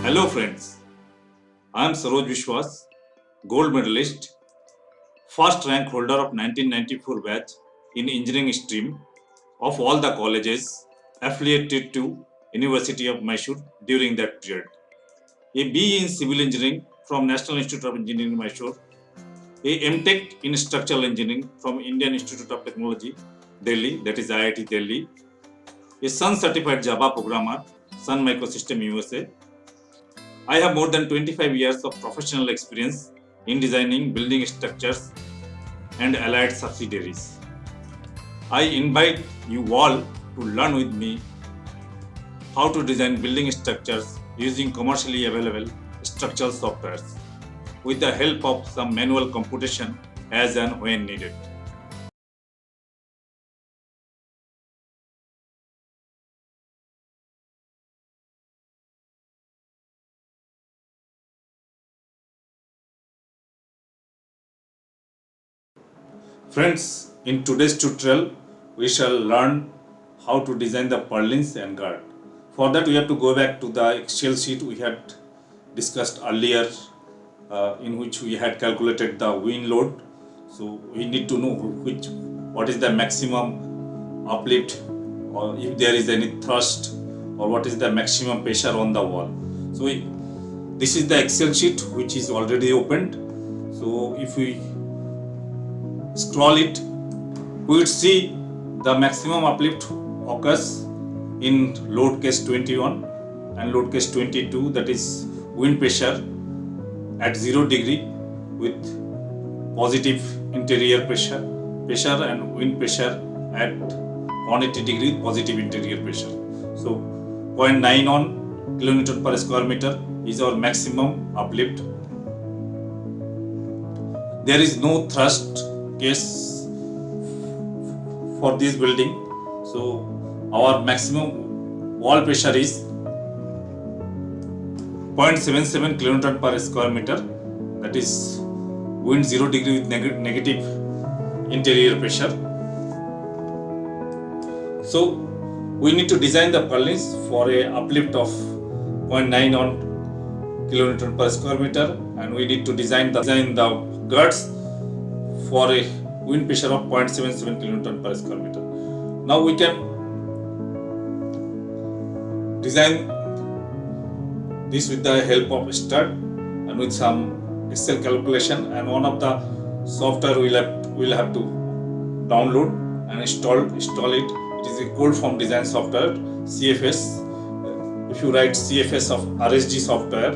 Hello friends, I am Saroj Vishwas, gold medalist, first rank holder of 1994 batch in engineering stream of all the colleges affiliated to University of Mysore during that period. A BE in civil engineering from National Institute of Engineering Mysore, a MTech in structural engineering from Indian Institute of Technology, Delhi, that is IIT Delhi, a Sun certified Java programmer, Sun Microsystem USA. I have more than 25 years of professional experience in designing building structures and allied subsidiaries. I invite you all to learn with me how to design building structures using commercially available structural softwares with the help of some manual computation as and when needed. Friends, in today's tutorial, we shall learn how to design the purlins and Girt. For that, we have to go back to the Excel sheet we had discussed earlier, in which we had calculated the wind load. So we need to know what is the maximum uplift, or if there is any thrust, or what is the maximum pressure on the wall. So this is the Excel sheet which is already opened. So if we scroll it, we would see the maximum uplift occurs in load case 21 and load case 22, that is wind pressure at 0 degree with positive interior pressure and wind pressure at 180 degree positive interior pressure. So 0.91 kilonewton per square meter is our maximum uplift. There is no thrust case for this building, so our maximum wall pressure is 0.77 kilonewton per square meter, that is wind 0 degree with negative interior pressure. So we need to design the purlins for a uplift of 0.91 kilonewton per square meter, and we need to design the girts for a wind pressure of 0.77 kilonewton per square meter. Now we can design this with the help of STAAD and with some Excel calculation, and one of the software we'll have to download and install it. It is a code from design software CFS. If you write CFS of RSG software,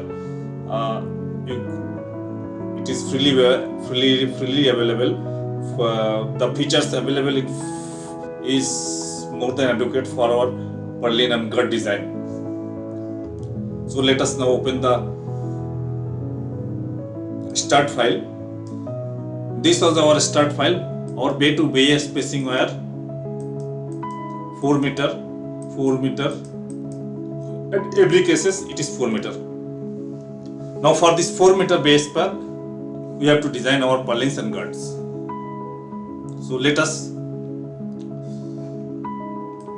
it is freely available. The features available is more than adequate for our purlin and Girt design. So let us now open the start file. This was our start file. Our bay to bay spacing were 4 meter. At every cases it is 4 meter. Now for this 4 meter bay span, we have to design our purlins and girts. So let us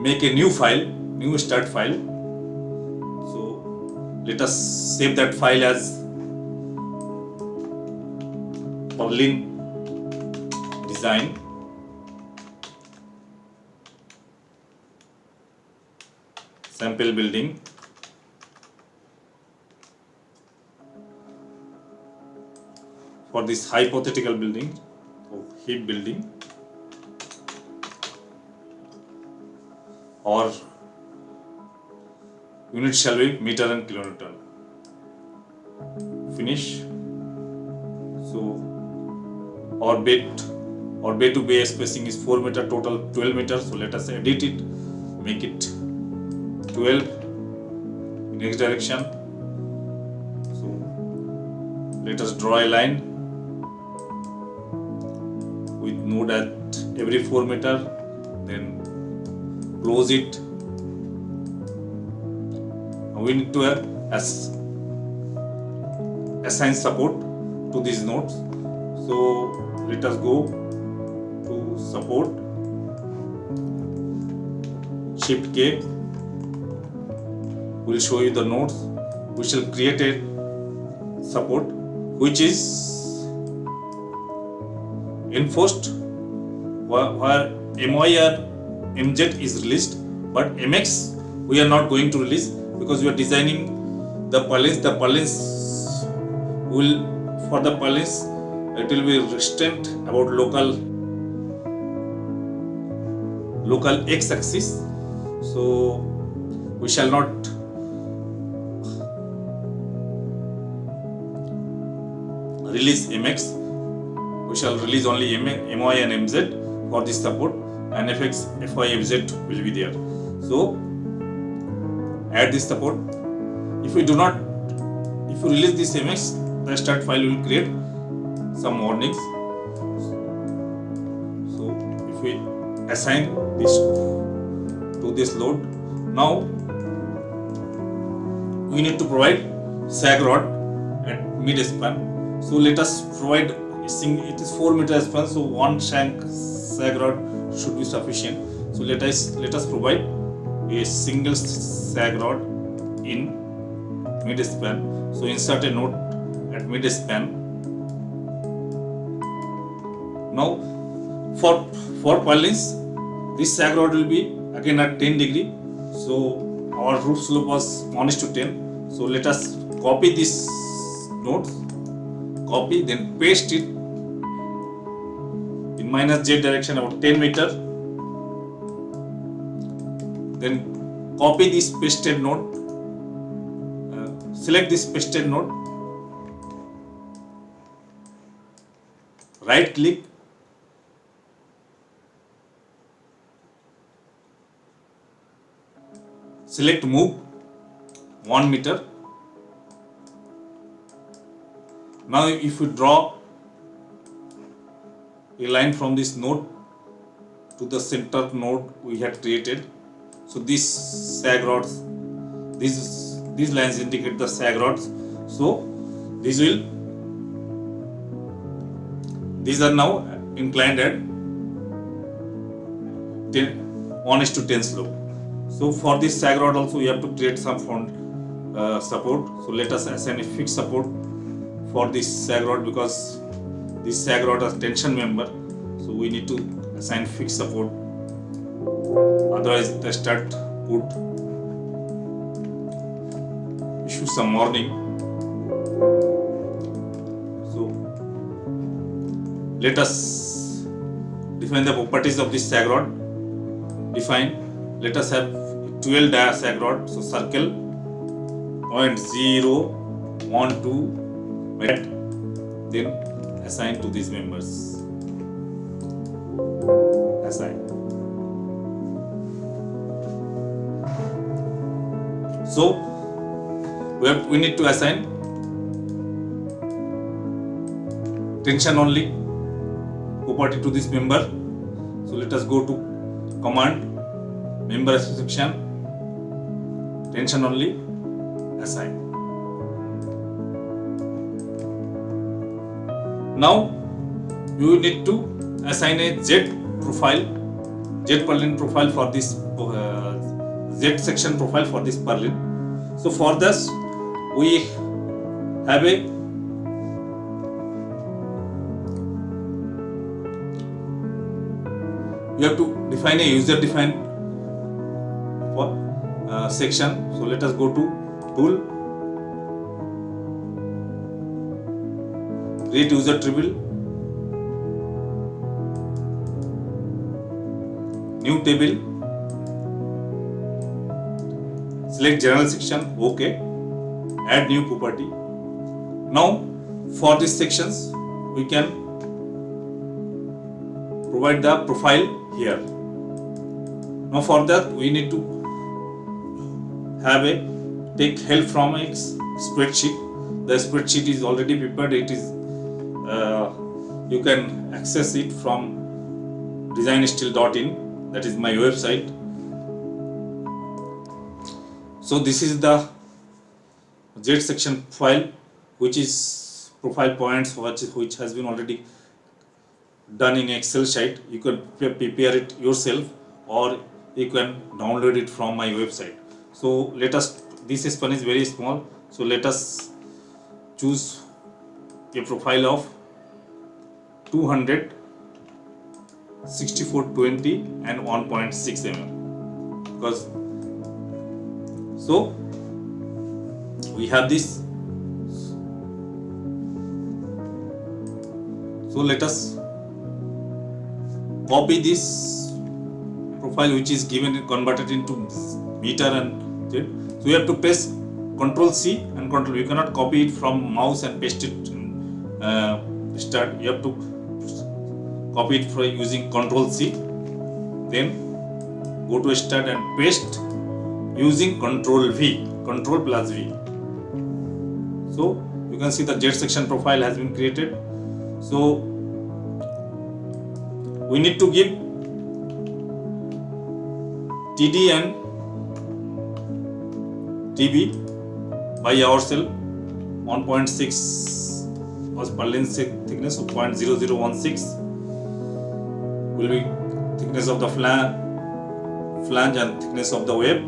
make a new start file. So let us save that file as purlin design. Sample building. For this hypothetical building, heap building, or unit shall be meter and kilonewton. Finish. So our bay to bay spacing is 4 meter, total 12 meters. So let us edit it, make it 12 in x direction. So let us draw a line with node at every 4 meter, then close it. Now we need to assign support to these nodes. So let us go to support, Shift K will show you the nodes. we shall create a support which is enforced where MY or MZ is released, but MX we are not going to release because we are designing the Purlins. The Purlins will, for the Purlins, it will be restrained about local x-axis, so we shall not release MX. We shall release only MY and MZ for this support, and FX, FY, FZ will be there. So add this support. If you release this MX, the start file will create some warnings. So if we assign this to this load, now we need to provide sag rod at mid span. So let us provide it is 4 meter span, so one shank sag rod should be sufficient. So let us provide a single sag rod in mid span. So insert a node at mid span. Now for Purlins, this sag rod will be again at 10 degree. So our roof slope was 1:10. So let us copy this node, then paste it in -z direction about 10 meter. Then copy this pasted node, select this pasted node, right click, select move 1 meter. Now if we draw a line from this node to the center node we had created, so these sag rods, these lines indicate the sag rods. So these are now inclined at 1:10 slope. So for this sag rod also we have to create some front support. So let us assign a fixed support for this sag rod because this sag rod is tension member. So we need to assign fixed support. Otherwise the STAAD would issue some warning. So let us define the properties of this sag rod. Let us have 12 dia sag rod. So circle point 0, 1, 2, then assign to these members. Assign. So we need to assign tension only property to this member. So let us go to command, member section, tension only, assign. Now you need to assign a Z Purlin profile for this Z section profile for this Purlin. So for this we have you have to define a user defined section. So let us go to tool, create user table, new table, select general section, OK, add new property. Now for these sections we can provide the profile here. Now for that we need to take help from a spreadsheet. The spreadsheet is already prepared. It is you can access it from designsteel.in. That is my website. So this is the Z section file, which is profile points which has been already done in Excel sheet. You can prepare it yourself or you can download it from my website. So this span is very small, So let us choose a profile of 200, 6420 and 1.6 mm, because so we have this. So let us copy this profile which is given and converted into meter and Z. So you have to press Ctrl C and Ctrl. You cannot copy it from mouse and paste it in STAAD. You have to copy it for using Ctrl C, then go to STAAD and paste using Ctrl V, Ctrl plus V. So you can see the jet section profile has been created. So we need to give TD and TB by ourselves. 1.6 was Purlin thickness, so 0.0016 will be thickness of the flange and thickness of the web.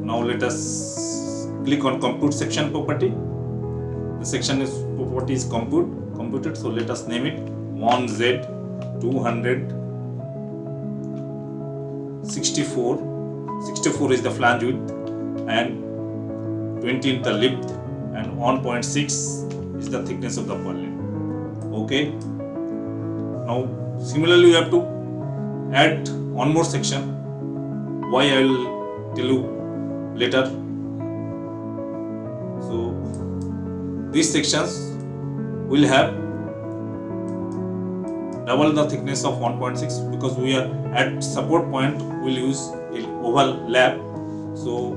Now let us click on compute section property. The section property is computed. So let us name it 1Z 200 64. 64 is the flange width and 20 is the length and 1.6 is the thickness of the purlin. Okay. Now similarly you have to add one more section. Why I will tell you later. So these sections will have double the thickness of 1.6 because we are at support point. We'll use overlap. So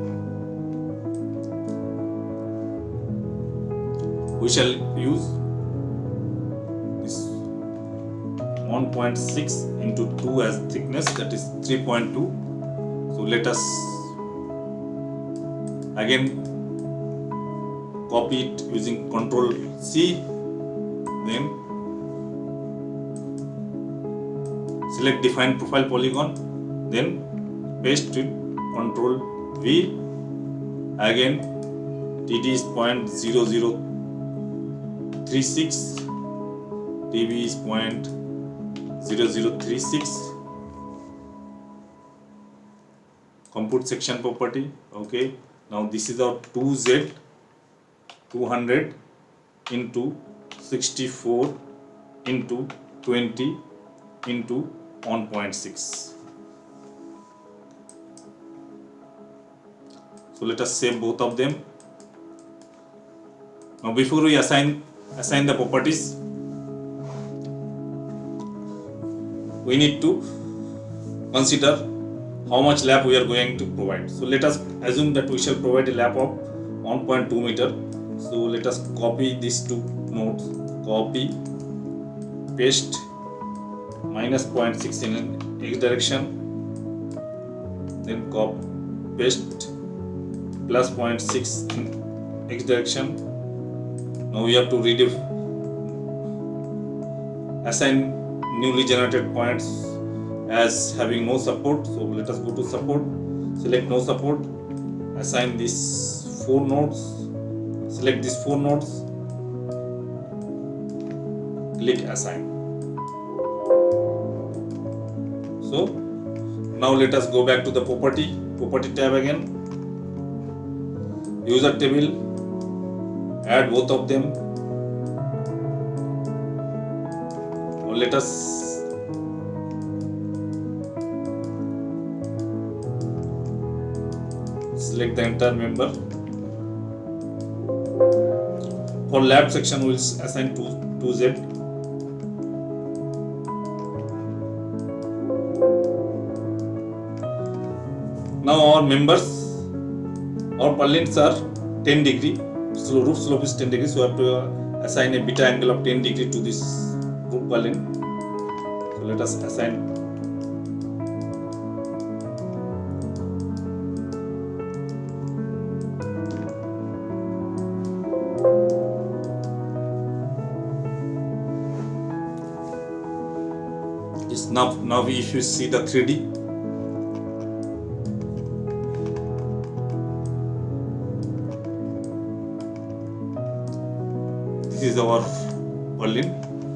we shall use this 1.6 into 2 as thickness, that is 3.2. So let us again copy it using Ctrl C, then select define profile polygon, then paste it Ctrl V. Again TD is 0.0036, TB is 0.0036. Compute section property. Okay, now this is our 2Z 200 into 64 into 20 into 1.6. So let us save both of them. Now before we assign the properties, we need to consider how much lap we are going to provide. So let us assume that we shall provide a lap of 1.2 meter. So let us copy these two nodes, copy, paste minus 0.6 in x direction, then copy, paste plus 0.6 in x direction. Now we have to assign newly generated points as having no support. So let us go to support, select no support, assign these 4 nodes, select these 4 nodes, click assign. So now let us go back to the property tab again, user table, add both of them. Now let us select the entire member. For lab section we will assign 2Z. Now our members, our purlins are 10 degree, so roof slope is 10 degree, so we have to assign a beta angle of 10 degree to this roof purlin. So let us assign this. Now if you see the 3D, is our Purlin.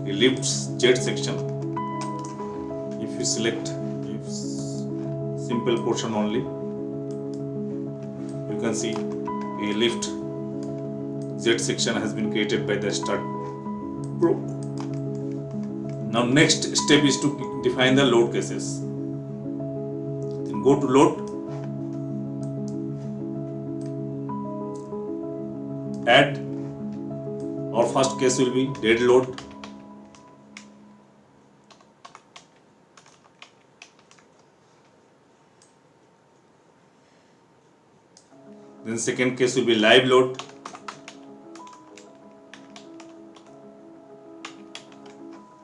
It lifts jet section. If you select simple portion only, you can see a lift jet section has been created by the STAAD Pro. Now next step is to define the load cases. Then go to load, add. Our first case will be dead load. Then second case will be live load.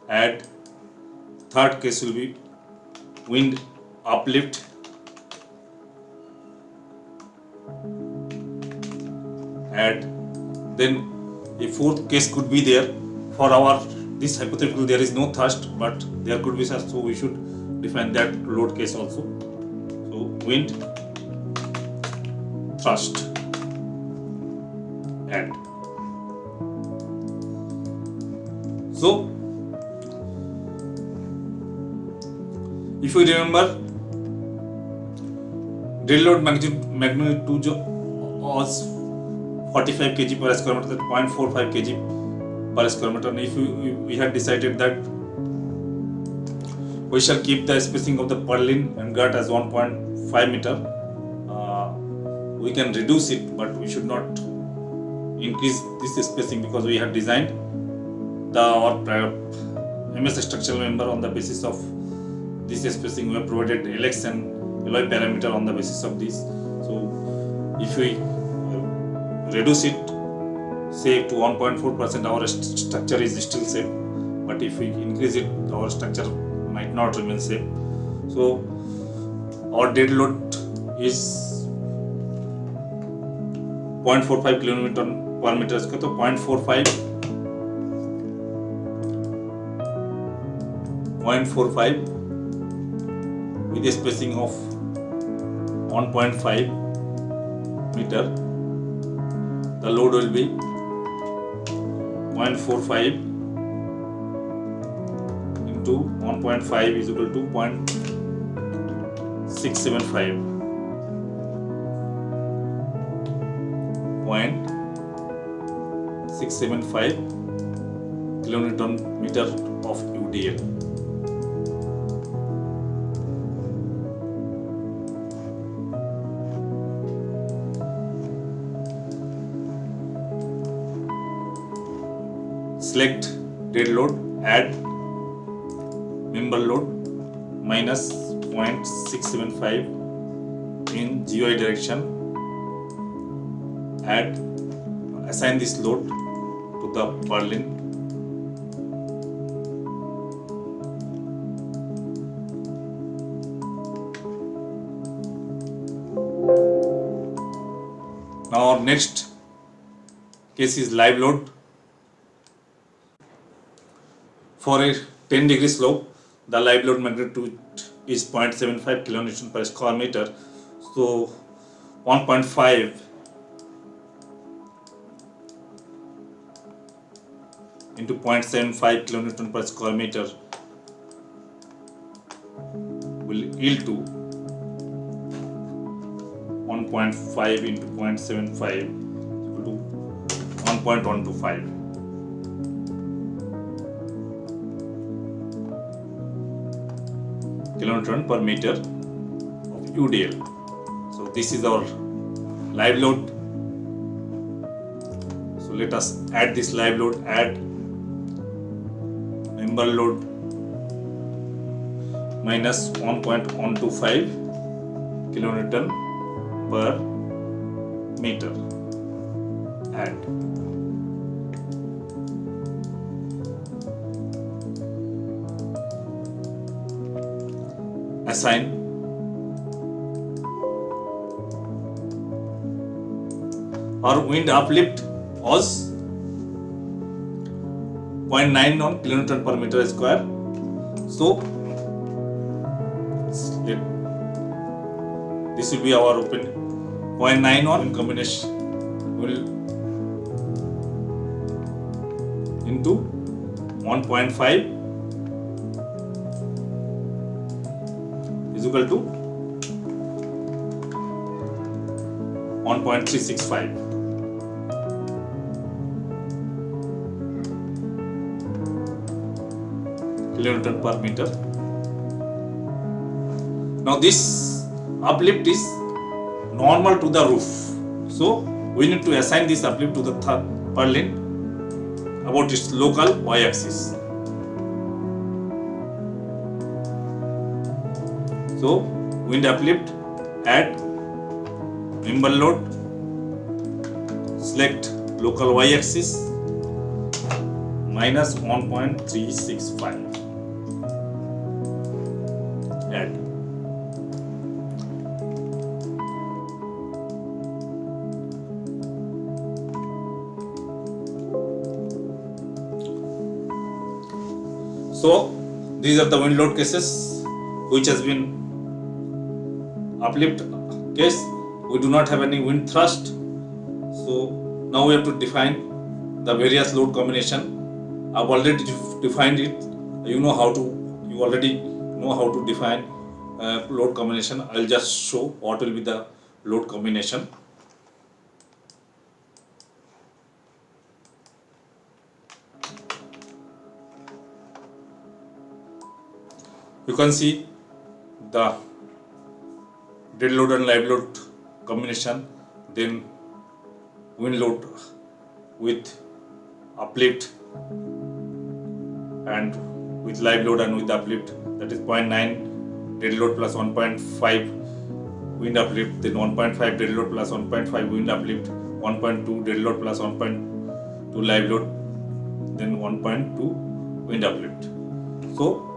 Add. Third case will be wind uplift. Add. Then a fourth case could be there. For our this hypothetical there is no thrust, but there could be such, so we should define that load case also. So wind, thrust, add. So if you remember, dead load magnitude was 45 kg per square meter, 0.45 kg per square meter. And if we had decided that we shall keep the spacing of the purlin and girt as 1.5 meter, we can reduce it, but we should not increase this spacing, because we have designed our MS structural member on the basis of this spacing. We have provided LX and alloy parameter on the basis of this. So if we reduce it, say to 1.4%, our structure is still safe. But if we increase it, our structure might not remain safe. So our dead load is 0.45 kN per meter square. So 0.45 with a spacing of 1.5 meter. The load will be 0.45 into 1.5 is equal to 0.675. 0.675 kilonewton meter of UDL. Select dead load, add member load minus 0.675 in GY direction, add, assign this load to the purlin. Now our next case is live load. For a 10 degree slope, the live load magnitude is 0.75 kN per square meter. So 1.5 into 0.75 kN per square meter will yield to 1.5 into 0.75 equal to 1.125. kilonewton per meter of UDL. So this is our live load. So let us add this live load, add member load minus 1.125 kilonewton per meter, add. Assign. Our wind uplift was 0.91 kilonewton per meter square. So this will be our open 0.91 in combination will into 1.5 is equal to 1.365. kilonewton per meter. Now this uplift is normal to the roof, so we need to assign this uplift to the purlin about its local y-axis. So wind uplift, add member load, select local y-axis minus 1.365. Add. So these are the wind load cases which has been uplift case. We do not have any wind thrust. So now we have to define the various load combination. I've already defined it. You already know how to define load combination. I'll just show what will be the load combination. You can see the dead load and live load combination, then wind load with uplift and with live load and with uplift, that is 0.9 dead load plus 1.5 wind uplift, then 1.5 dead load plus 1.5 wind uplift, 1.2 dead load plus 1.2 live load, then 1.2 wind uplift. So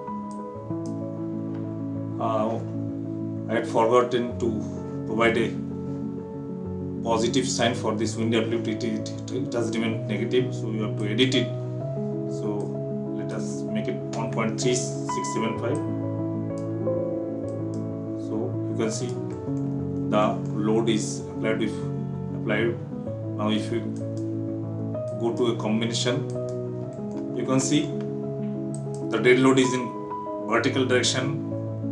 I had forgotten to provide a positive sign for this wind uplift. It has remained negative, so you have to edit it. So let us make it 1.3675. So you can see the load is applied. Now if you go to a combination, you can see the dead load is in vertical direction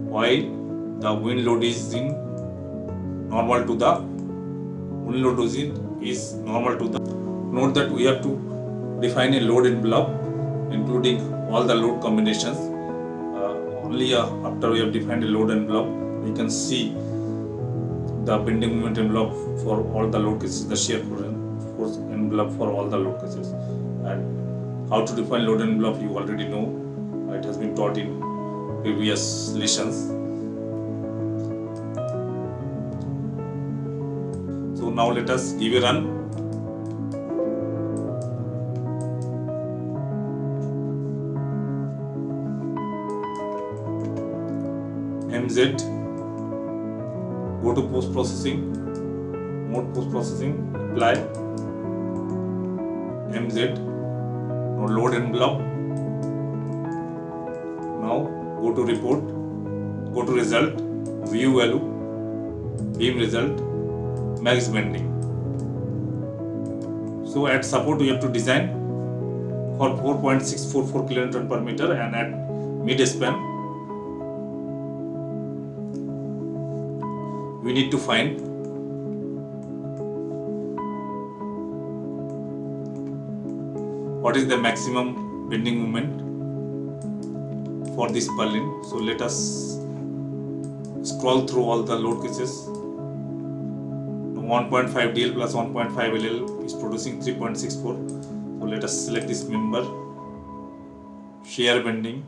while the wind load is in normal to the wind load is normal to the. Note that we have to define a load envelope including all the load combinations. Only after we have defined a load envelope, we can see the bending moment envelope for all the load cases, the shear force envelope for all the load cases. And how to define load envelope you already know. It has been taught in previous lessons. So now let us give a run. MZ, go to post processing, mode post processing, apply MZ, now load envelope. Now go to report, go to result, view value, beam result, max bending. So at support we have to design for 4.644 kilonewton per meter, and at mid span we need to find what is the maximum bending moment for this purlin. So let us scroll through all the load cases. 1.5 DL plus 1.5 LL is producing 3.64. So let us select this member, shear bending.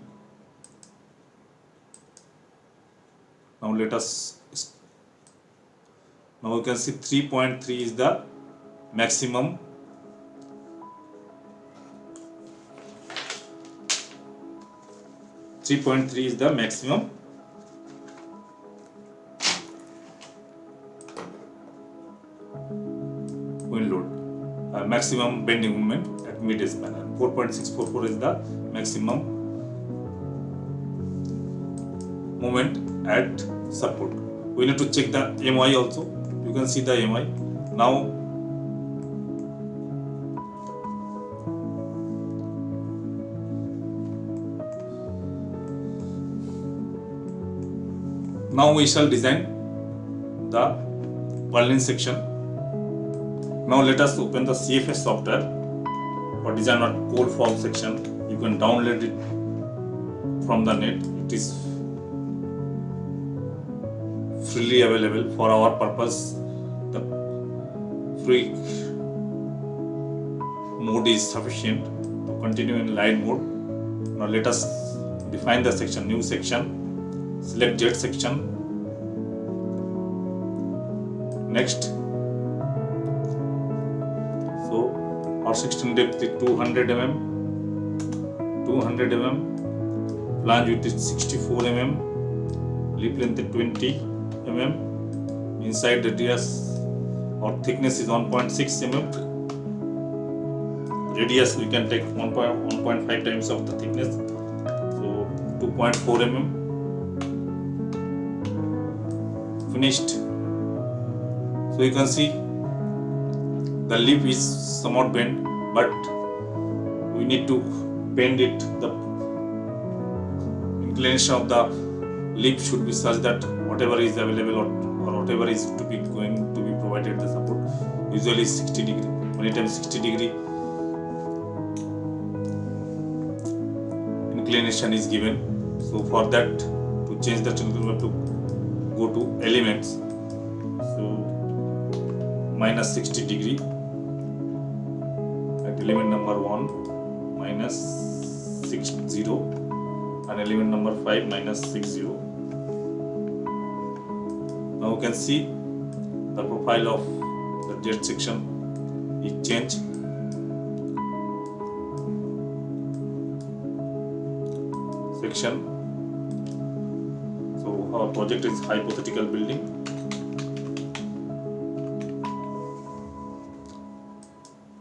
Now let us, now you can see 3.3 is the maximum. .3 is the maximum wind load, maximum bending moment at mid span, and 4.644 is the maximum moment at support. We need to check the MY also. You can see the MY. Now Now we shall design the Purlin section. Now let us open the CFS software for design of cold form section. You can download it from the net. It is freely available. For our purpose, the free mode is sufficient to continue in line mode. Now let us define the section. New section. Select Girt section. Next. So our section depth is 200 mm. 200 mm. Flange width is 64 mm. Lip length is 20 mm. Inside radius or thickness is 1.6 mm. Radius we can take 1.5 times of the thickness. So 2.4 mm. Finished. So you can see the lip is somewhat bent, but we need to bend it. The inclination of the lip should be such that whatever is available or whatever is to be going to be provided the support, usually 60 degree. Many times 60 degree inclination is given. So for that, to change that, we have to go to elements. So minus 60 degree at element number 1, minus 60, and element number 5, minus 60. Now you can see the profile of the Girt section is changed. Section. So our project is hypothetical building.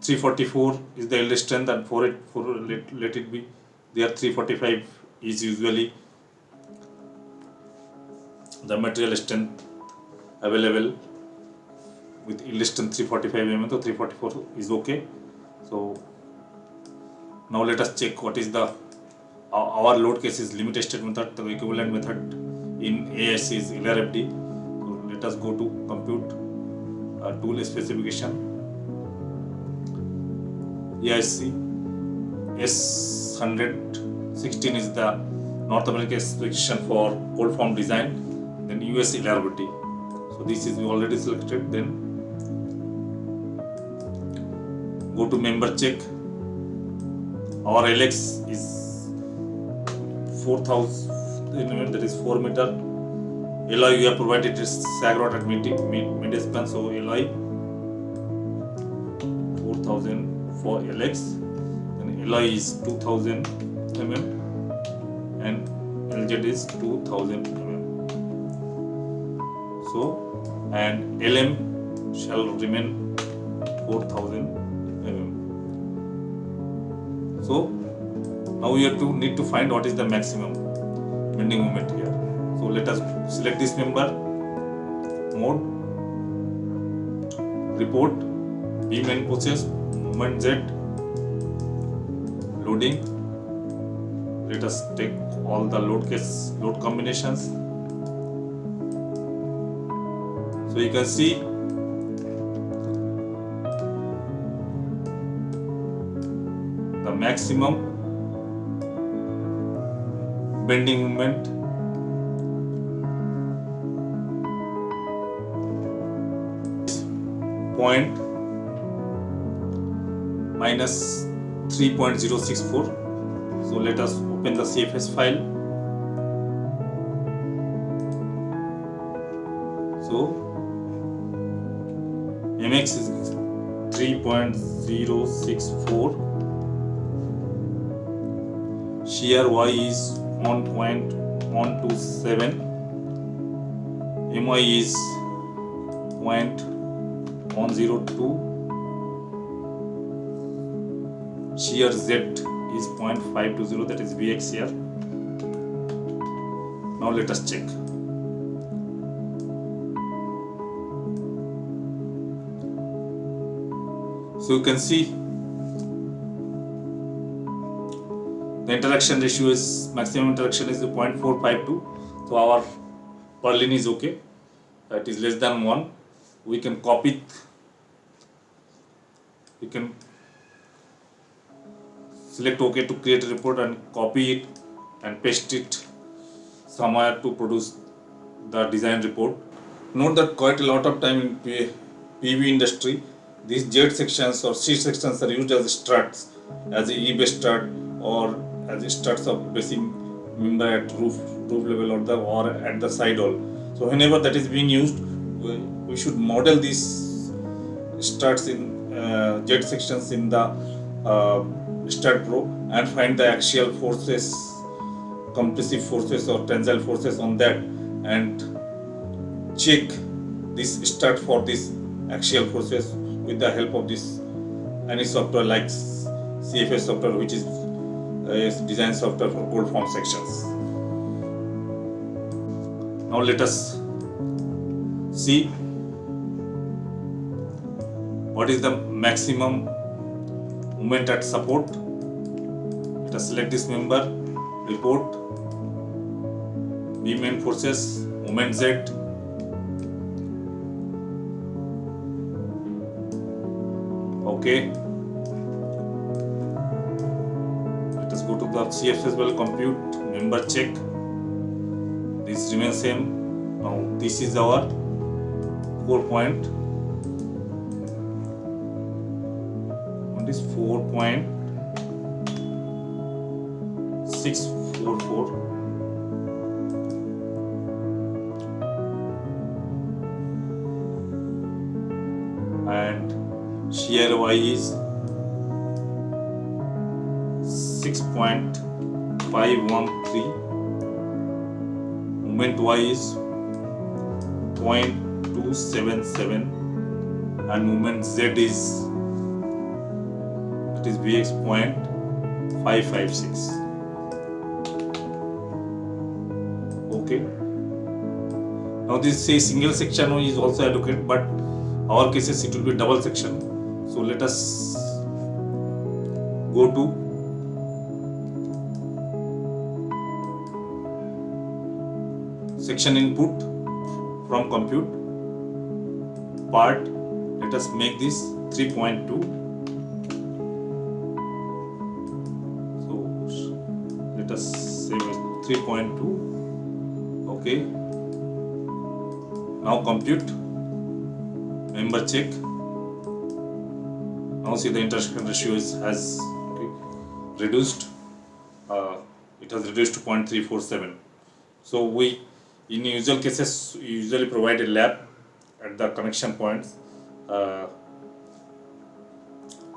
.344 is the yield strength, and for let it be there 345 is usually the material strength available with yield strength 345 mm. So 344 is okay. So now let us check what is the our load case is limit state method. The equivalent method in AS is LRFD. So let us go to compute tool specification. EIC S116 is the North American specification for cold form design. Then US LRFD. So this is already selected. Then go to member check. Our LX is 4,000, that is 4 meter. Alloy we have provided is sag rod at mid span, so alloy 4,000 for LX. Then alloy is 2,000 mm and LZ is 2,000 mm. So and LM shall remain 4,000 mm. So now we have to need to find what is the maximum bending moment here. So let us select this member, mode, report, beam and process, movement Z, loading. Let us take all the load combinations. So you can see the maximum bending moment point minus 3.064. So let us open the CFS file. So MX is 3.064. Shear Y is 1.127. MY is 0.102. Shear Z is 0.520, that is VX here. Now let us check. So you can see the interaction ratio is maximum interaction is 0.452. So our Purlin is okay, it is less than 1. We can copy it. We can select OK to create a report and copy it and paste it somewhere to produce the design report. Note that quite a lot of time in PV industry, these Girt sections or sheet sections are used as struts, as a E-base strut or as a struts of basing member at roof level or at the side wall. So whenever that is being used, we should model these struts in Girt sections in the STAAD Pro and find the axial forces, compressive forces or tensile forces on that, and check this strut for this axial forces with the help of this any software like CFS software, which is a design software for cold form sections. Now let us see what is the maximum moment at support. Let us select this member, report, beam end forces, moment Z. Okay. Let us go to the CFS well, compute, member check. This remains same. Now this is our 4.644. And shear Y is 6.513. Moment Y is 0.277 and moment Z is Vx 0.556. Okay. Now this say single section is also adequate, but our cases it will be double section. So let us go to section input from compute part. Let us make this 3.2. So let us save it 3.2. Okay. Now compute, member check. Now see the intersection ratio has reduced. It has reduced to 0.347. So we, in usual cases, usually provide a lab at the connection points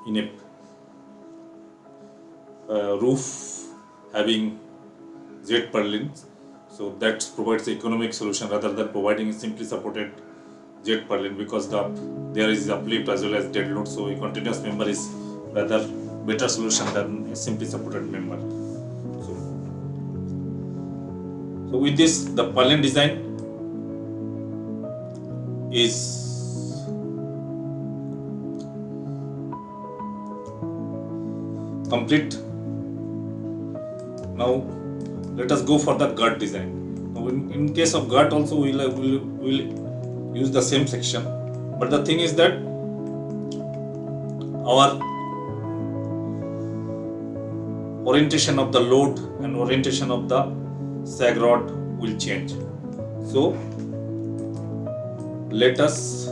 in a roof having Z purlin. So that provides the economic solution rather than providing simply supported Z purlin, because there is uplift as well as dead load. So a continuous member is rather better solution than a simply supported member. So with this, the purlin design is complete. Now let us go for the girt design. Now in case of girt also we'll use the same section, but the thing is that our orientation of the load and orientation of the sag rod will change. So let us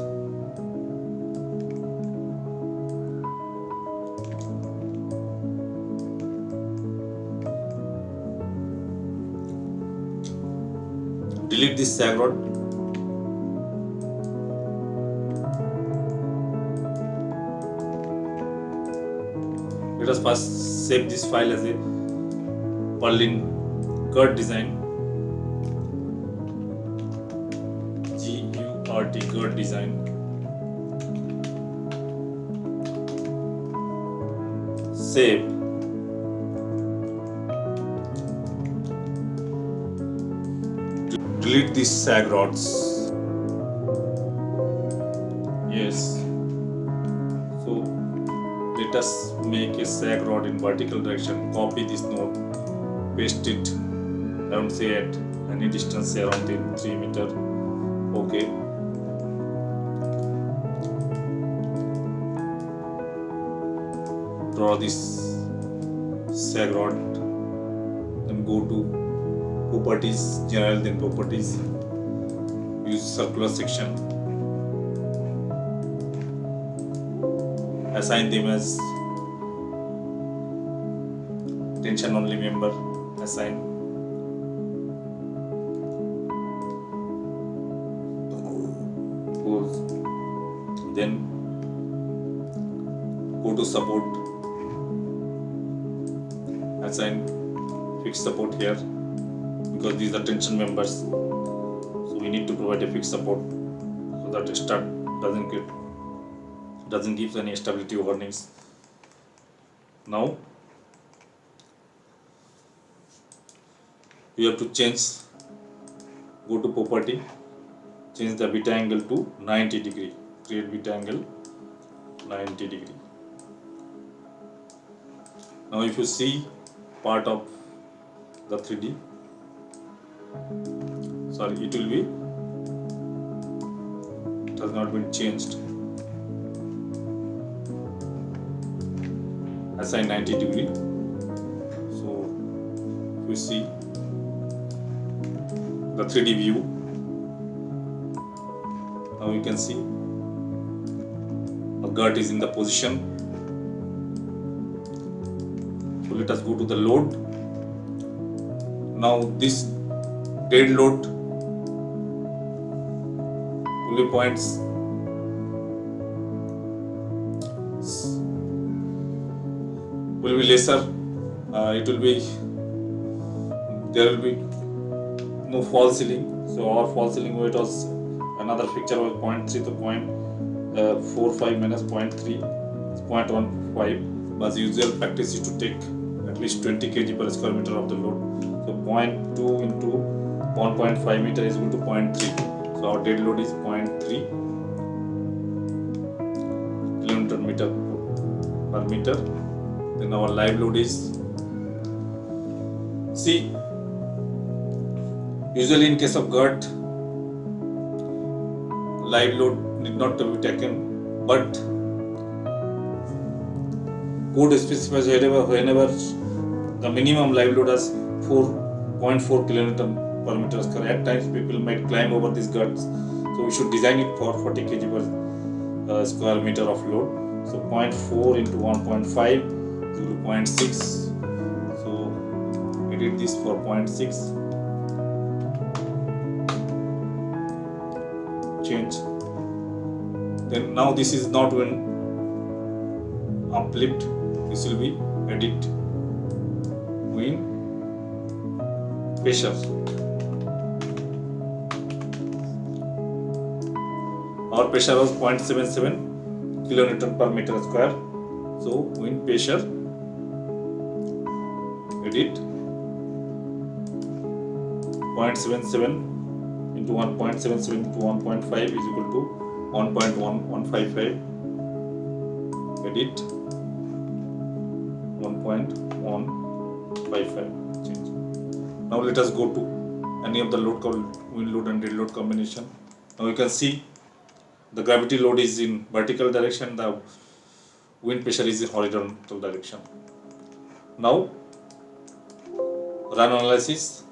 delete this sag rod. Let us first save this file as a Purlin girt design, GURT girt design. Save. Delete these sag rods. Yes. So let us make a sag rod in vertical direction. Copy this node, paste it around say at any distance around 3 meter. Okay. Draw this sag rod, then go to properties, general, then properties, use circular section, assign them as tension only member, assign. Close. Then go to support, assign fixed support here, because these are tension members, so we need to provide a fixed support so that STAAD doesn't give any stability warnings. Now you have to go to property, change the beta angle to 90 degree, create beta angle 90 degree. Now if you see part of the 3D, sorry, it has not been changed. Assign 90 degree. So if you see the 3D view, now you can see a girt is in the position. So let us go to the load. Now this dead load only points will be lesser. There will be no fall ceiling. So our fall ceiling weight was, another picture was 0.3 to 0.45 minus 0.3 is 0.15. But the usual practice is to take at least 20 kg per square meter of the load. So 0.2 into 1.5 meter is equal to 0.3. So our dead load is 0.3 kilometer meter per meter. Then our live load is, see, usually in case of girt, live load need not to be taken, but code specifies whenever the minimum live load is 4.4 kilonewton per meter square. At times people might climb over these girts, so we should design it for 40 kg per square meter of load. So 0.4 into 1.5 is 0.6. So we did this for 0.6. Change. Then now this is not when uplift, this will be edit when pressure. Our pressure was 0.77 kilonewton per meter square. So wind pressure, edit 0.77 into 1.77 into 1.5 is equal to 1.1155. Edit 1.155. Change. Now let us go to any of the load called wind load and dead load combination. Now you can see the gravity load is in vertical direction, the wind pressure is in horizontal direction. Now run analysis.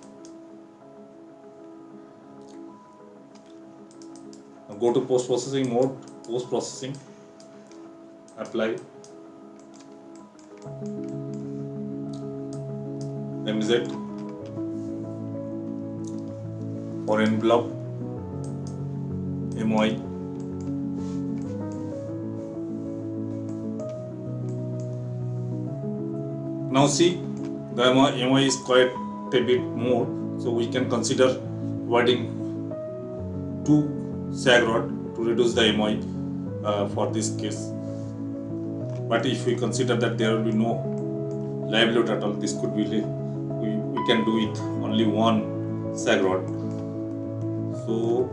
Now go to post processing mode, post processing, apply, MZ for envelope, MY. Now see, the MY is quite a bit more, so we can consider providing 2 sag rod to reduce the MY for this case. But if we consider that there will be no live load at all, this could be, we can do it only 1 sag rod. So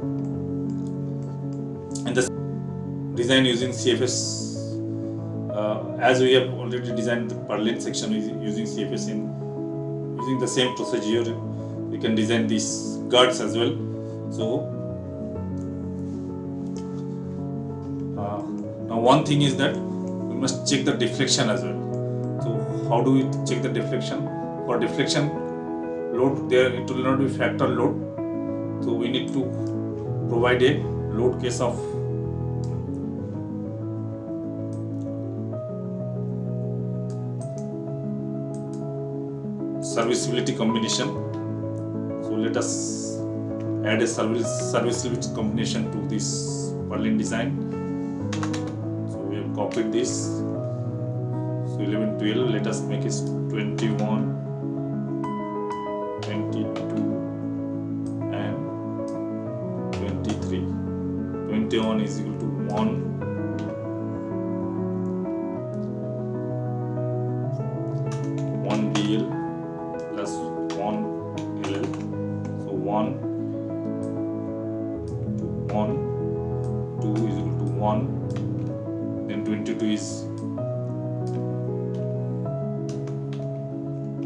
in the design using CFS, as we have already designed the Purlin section using CFS using the same procedure, we can design these girts as well. So now one thing is that we must check the deflection as well. So how do we check the deflection? For deflection load, there it will not be factor load, so we need to provide a load case of serviceability combination. So let us add a serviceability combination to this Purlin design. So we have copied this. So 11, 12, let us make it 21, 22 and 23. 21 is equal to 1. 1 DL plus 1 LL. So 1, 2 is equal to 1. Then 22 is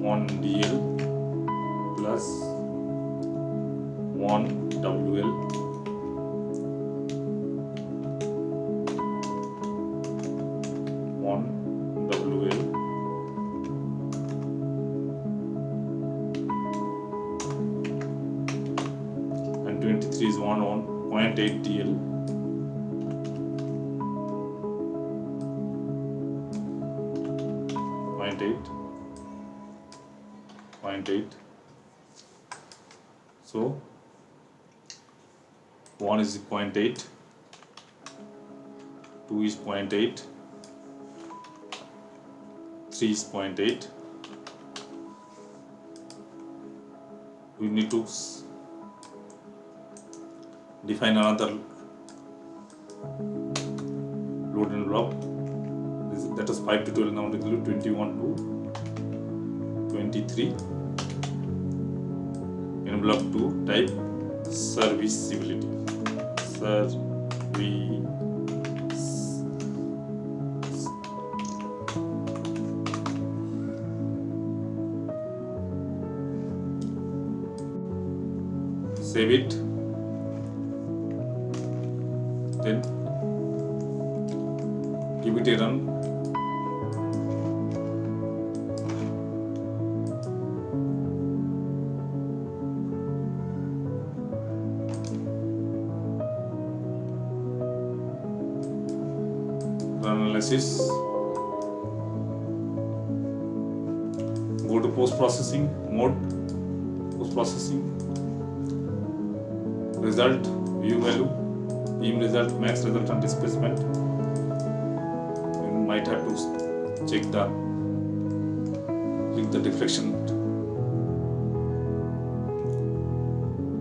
1 DL plus 1 WL. 1 WL and 23 is 0.8 DL. 0.8. So 1 is 0.8, 2 is 0.8, 3 is 0.8. We need to define another load envelope. That is 5 to 12, now include 21 to 23. Envelope 2 type serviceability. Save it. Then give it a run. Analysis. Go to post processing mode. Post processing. Result, view value, beam result, max result and displacement. You might have to check click the deflection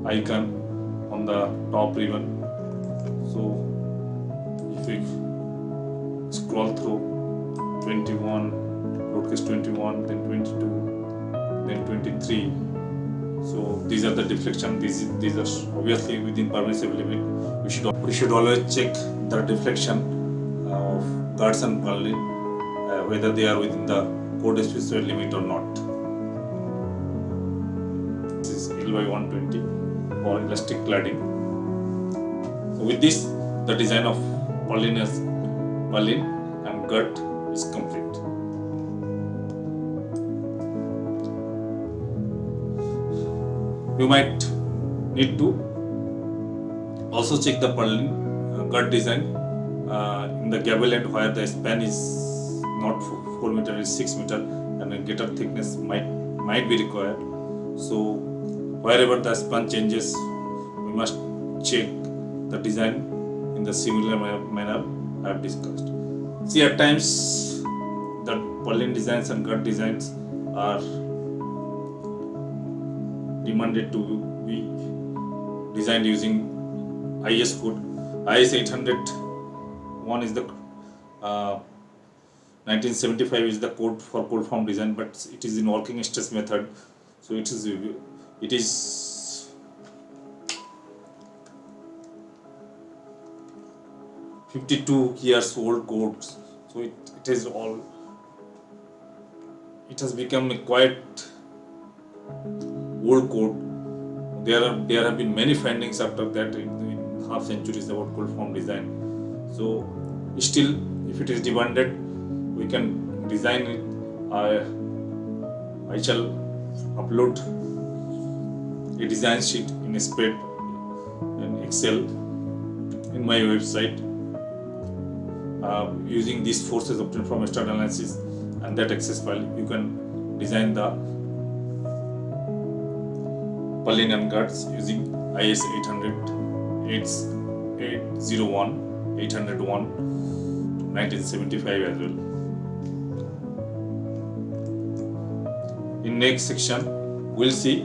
icon on the top ribbon. So if we scroll through 21, load case 21, then 22, then 23. So these are the deflection. These are obviously within permissible limit. We should always check the deflection of girts and Purlin, whether they are within the code specified limit or not. This is L by 120 for elastic cladding. So with this, the design of Purlin and Girt is complete. You might need to also check the Purlin Girt design in the gable end where the span is not 4 meter, is 6 meter, and a gutter thickness might be required. So wherever the span changes, we must check the design in the similar manner I have discussed. See, at times the Purlin designs and Girt designs are demanded to be designed using IS code. IS 801 is the 1975 is the code for cold form design, but it is in working stress method. So it is 52 years old code. So it has become a quite old code. there have been many findings after that in half centuries about cold form design. So still, if it is demanded, we can design it. I shall upload a design sheet in a spread in Excel in my website using these forces obtained from STAAD analysis and that access file. You can design the Purlin and girts using IS 800, 801, 801 to 1975 as well. In next section, we'll see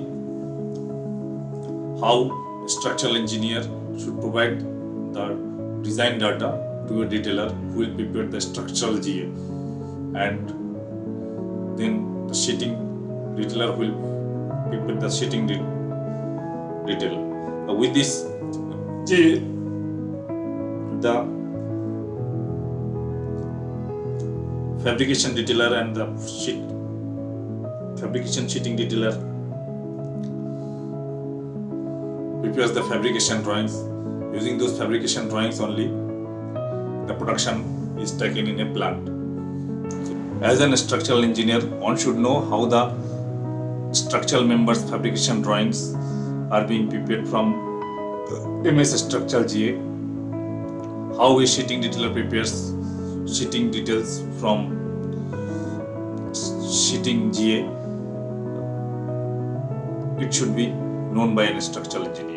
how a structural engineer should provide the design data to a detailer who will prepare the structural GA, and then the sheeting detailer will prepare the sheeting detail. With this GA, the fabrication detailer and the fabrication sheeting detailer prepares the fabrication drawings. Using those fabrication drawings only, the production is taken in a plant. As a structural engineer, one should know how the structural members fabrication drawings are being prepared from MS structural GA, how a sheeting detailer prepares sheeting details from sheeting GA. It should be known by a structural engineer.